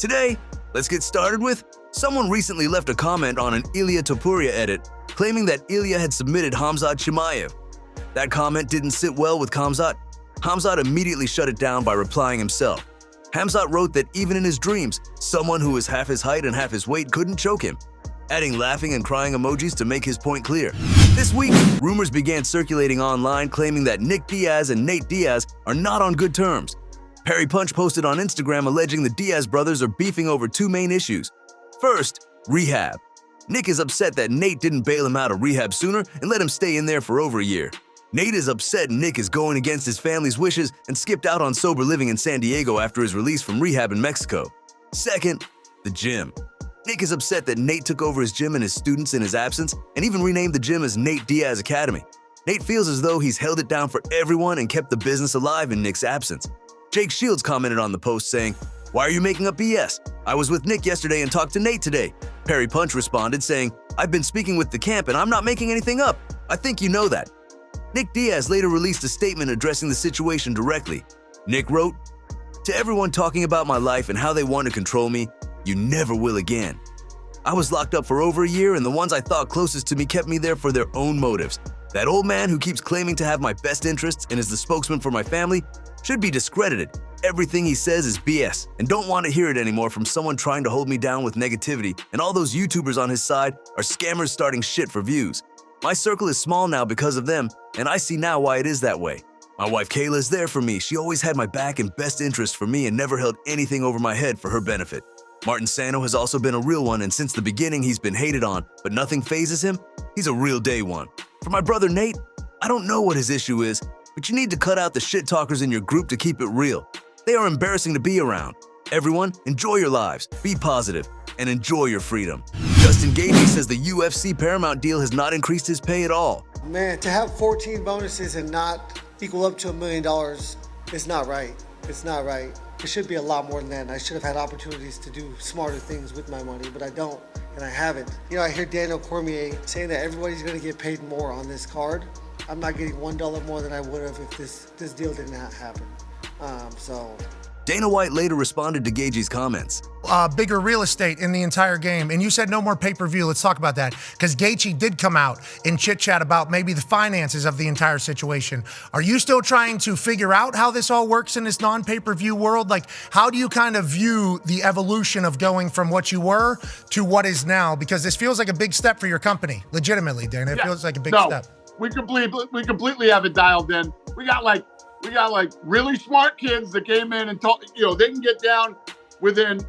Today, let's get started with someone recently left a comment on an Ilia Topuria edit claiming that Ilia had submitted Khamzat Chimaev. That comment didn't sit well with Khamzat. Khamzat immediately shut it down by replying himself. Khamzat wrote that even in his dreams, someone who was half his height and half his weight couldn't choke him, adding laughing and crying emojis to make his point clear. This week, rumors began circulating online claiming that Nick Diaz and Nate Diaz are not on good terms. Perry Punch posted on Instagram alleging the Diaz brothers are beefing over two main issues. First, rehab. Nick is upset that Nate didn't bail him out of rehab sooner and let him stay in there for over a year. Nate is upset Nick is going against his family's wishes and skipped out on sober living in San Diego after his release from rehab in Mexico. Second, the gym. Nick is upset that Nate took over his gym and his students in his absence and even renamed the gym as Nate Diaz Academy. Nate feels as though he's held it down for everyone and kept the business alive in Nick's absence. Jake Shields commented on the post saying, "Why are you making up BS? I was with Nick yesterday and talked to Nate today." Perry Punch responded saying, "I've been speaking with the camp and I'm not making anything up. I think you know that." Nick Diaz later released a statement addressing the situation directly. Nick wrote, "To everyone talking about my life and how they want to control me, you never will again. I was locked up for over a year and the ones I thought closest to me kept me there for their own motives. That old man who keeps claiming to have my best interests and is the spokesman for my family should be discredited. Everything he says is BS and don't want to hear it anymore from someone trying to hold me down with negativity, and all those YouTubers on his side are scammers starting shit for views. My circle is small now because of them, and I see now why it is that way. My wife Kayla is there for me. She always had my back and best interest for me and never held anything over my head for her benefit. Martin Sano has also been a real one, and since the beginning he's been hated on, but nothing phases him. He's a real day one. For my brother Nate, I don't know what his issue is, but you need to cut out the shit talkers in your group to keep it real. They are embarrassing to be around. Everyone, enjoy your lives, be positive, and enjoy your freedom." Justin Gaethje says the UFC Paramount deal has not increased his pay at all. Man, to have 14 bonuses and not equal up to $1 million is not right. It's not right. It should be a lot more than that. And I should have had opportunities to do smarter things with my money, but I don't, and I haven't. You know, I hear Daniel Cormier saying that everybody's going to get paid more on this card. I'm not getting $1 more than I would have if this deal didn't happen. Dana White later responded to Gaethje's comments. Bigger real estate in the entire game. And you said no more pay-per-view. Let's talk about that. Because Gaethje did come out and chit-chat about maybe the finances of the entire situation. Are you still trying to figure out how this all works in this non-pay-per-view world? Like, how do you kind of view the evolution of going from what you were to what is now? Because this feels like a big step for your company. Legitimately, Dana. It feels like a big step. We completely have it dialed in. We got like really smart kids that came in and told, they can get down within,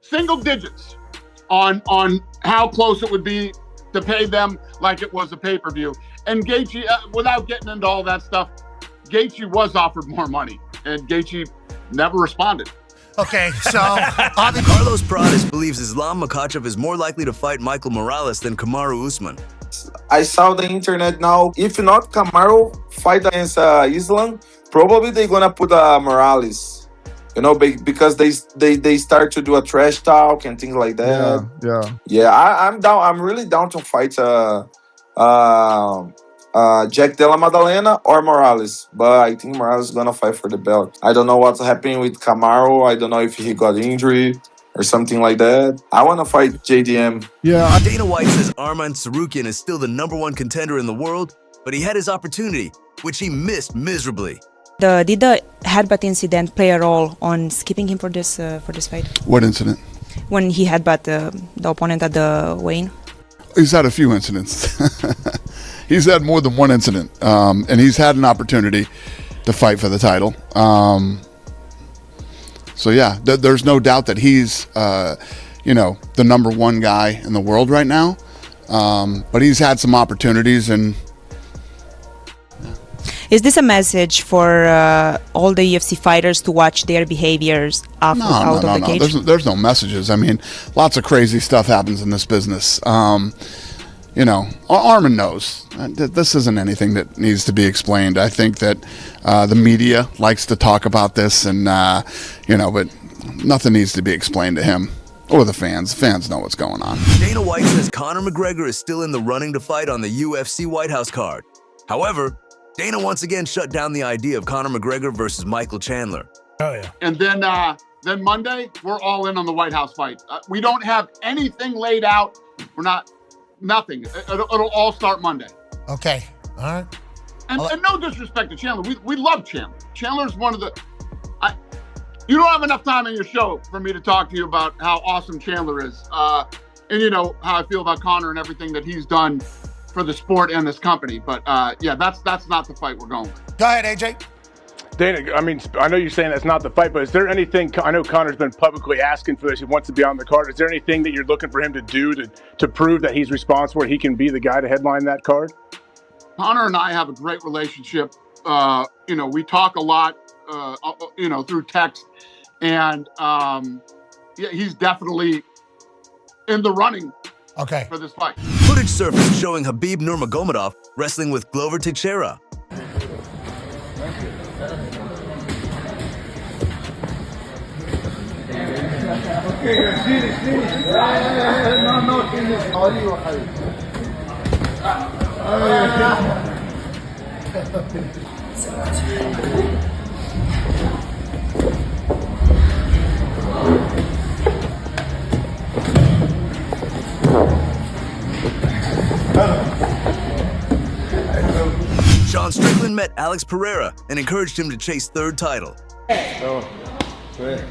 single digits on how close it would be to pay them like it was a pay-per-view. And Gaethje, without getting into all that stuff, Gaethje was offered more money and Gaethje never responded. Okay, so Carlos Prates believes Islam Makhachev is more likely to fight Michael Morales than Kamaru Usman. I saw the internet now. If not Kamaru fight against Islam, probably they're gonna put Morales. Because they start to do a trash talk and things like that. Yeah. I'm down. I'm really down to fight Jack Della Maddalena or Morales, but I think Morales is gonna fight for the belt. I don't know what's happening with Kamaru. I don't know if he got injured or something like that. I want to fight JDM. Yeah. Dana White says Arman Tsarukyan is still the #1 contender in the world, but he had his opportunity, which he missed miserably. Did the headbutt incident play a role on skipping him for this fight? What incident? When he headbutt the opponent at the weigh-in? He's had a few incidents. He's had more than one incident, and he's had an opportunity to fight for the title. So yeah, there's no doubt that he's, the #1 guy in the world right now. But he's had some opportunities, and is this a message for all the UFC fighters to watch their behaviors out of the cage? There's no messages. I mean, lots of crazy stuff happens in this business. Arman knows this isn't anything that needs to be explained. I think that the media likes to talk about this, and but nothing needs to be explained to him or the fans. The fans know what's going on. Dana White says Conor McGregor is still in the running to fight on the UFC White House card. However, Dana once again shut down the idea of Conor McGregor versus Michael Chandler. Oh yeah. And then then Monday, we're all in on the White House fight. We don't have anything laid out. Nothing. It'll all start Monday. Okay. All right. And no disrespect to Chandler. We love Chandler. Chandler's one of the... you don't have enough time in your show for me to talk to you about how awesome Chandler is. And you know how I feel about Conor and everything that he's done for the sport and this company. But yeah, that's not the fight we're going with. Go ahead, AJ. Dana, I mean, I know you're saying that's not the fight, but is there anything, I know Conor's been publicly asking for this, he wants to be on the card. Is there anything that you're looking for him to do to prove that he's responsible, he can be the guy to headline that card? Conor and I have a great relationship. You know, we talk a lot, you know, through text. And yeah, he's definitely in the running for this fight. Footage surfaced showing Khabib Nurmagomedov wrestling with Glover Teixeira. Strickland met Alex Pereira and encouraged him to chase third title. Real sweat.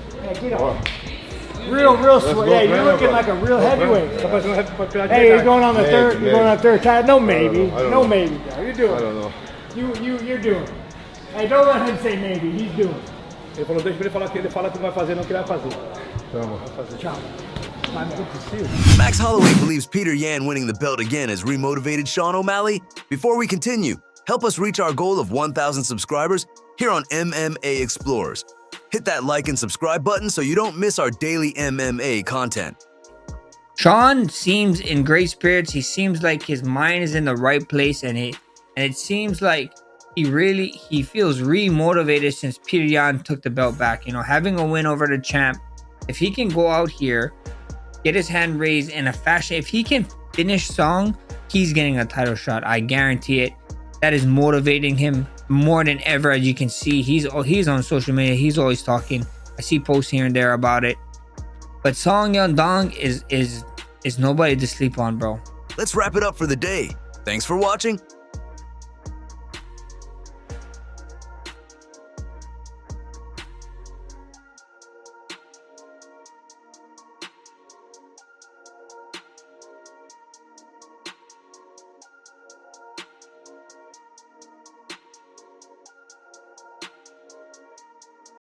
Yeah, you're looking like a real heavyweight. Hey, you're going on the third. You're going on the third title. No maybe. No maybe. You're doing. I don't know. You're doing. Hey, don't let him say maybe. He's doing. Ele falou, deixa ele falar que ele fala que vai fazer, não que ele vai fazer. Tchau. Max Holloway believes Petr Yan winning the belt again has remotivated Sean O'Malley. Before we continue, help us reach our goal of 1,000 subscribers here on MMA Explorers. Hit that like and subscribe button so you don't miss our daily MMA content. Sean seems in great spirits. He seems like his mind is in the right place, and it seems like he feels re-motivated since Petr Yan took the belt back. You know, having a win over the champ, if he can go out here, get his hand raised in a fashion, if he can finish Song, he's getting a title shot. I guarantee it. That is motivating him more than ever. As you can see, he's on social media. He's always talking. I see posts here and there about it. But Song Yadong is nobody to sleep on, bro. Let's wrap it up for the day. Thanks for watching.